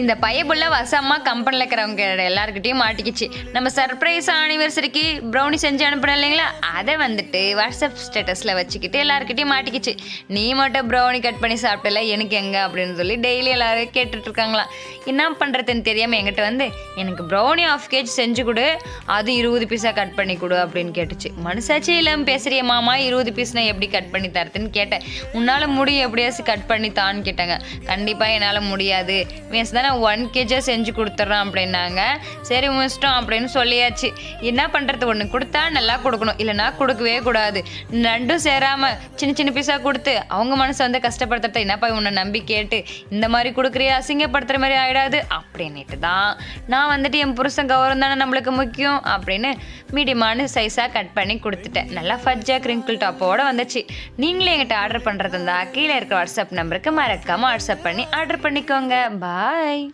இந்த பையபுள்ள வசமா கம்பெனியில் இருக்கிறவங்க எல்லாருக்கிட்டையும் மாட்டிக்கிச்சு. நம்ம சர்ப்ரைஸ் ஆனிவர்சரிக்கு ப்ரௌனி செஞ்சு அனுப்பினோம் இல்லைங்களா, அதை வந்துட்டு வாட்ஸ்அப் ஸ்டேட்டஸில் வச்சுக்கிட்டு எல்லாருக்கிட்டையும் மாட்டிக்கிச்சு. நீ மட்டும் ப்ரௌனி கட் பண்ணி சாப்பிட்டல, எனக்கு எங்கே அப்படின்னு சொல்லி டெய்லி எல்லோரும் கேட்டுட்ருக்காங்களாம். என்ன பண்ணுறதுன்னு தெரியாமல் என்கிட்ட வந்து எனக்கு ப்ரௌனி 1/2 kg செஞ்சு கொடு, அது 20 பீஸாக கட் பண்ணி கொடு அப்படின்னு கேட்டுச்சு. மனசாச்சே இல்லாமல் பேசுகிறிய மாமா, 20 பீஸ் நான் எப்படி கட் பண்ணி தரதுன்னு கேட்டேன். உன்னால் முடியும் எப்படியாச்சும் கட் பண்ணி தான்னு கேட்டாங்க. கண்டிப்பாக என்னால் முடியாது, மீன்ஸ் தான் நான் 1 kg செஞ்சு கொடுத்துட்றேன் அப்படின்னாங்க. சரி முடிச்சிட்டோம் அப்படின்னு சொல்லியாச்சு. என்ன பண்ணுறது, ஒன்று கொடுத்தா நல்லா கொடுக்கணும், இல்லைனா கொடுக்கவே கூடாது. ரெண்டும் சேராமல் சின்ன சின்ன பீஸாக கொடுத்து அவங்க மனசை வந்து கஷ்டப்படுத்துறது, என்னப்பா உன்னை நம்பி கேட்டு இந்த மாதிரி கொடுக்குறியா, அசிங்கப்படுத்துகிற மாதிரி ஆகிடாது அப்படின்ட்டு தான் நான் வந்துட்டு என் புருஷன் கௌரவம் தானே நம்மளுக்கு முக்கியம் அப்படின்னு மீடியமான சைஸாக கட் பண்ணி கொடுத்துட்டேன். நல்லா ஃபஜ்ஜாக கிரிங்கிள் டாப்போடு வந்துச்சு. நீங்களே எங்கிட்ட ஆர்டர் பண்ணுறது இருந்தால் கீழே இருக்க வாட்ஸ்அப் நம்பருக்கு மறக்காமல் வாட்ஸ்அப் பண்ணி ஆர்டர் பண்ணிக்கோங்க. பாய்.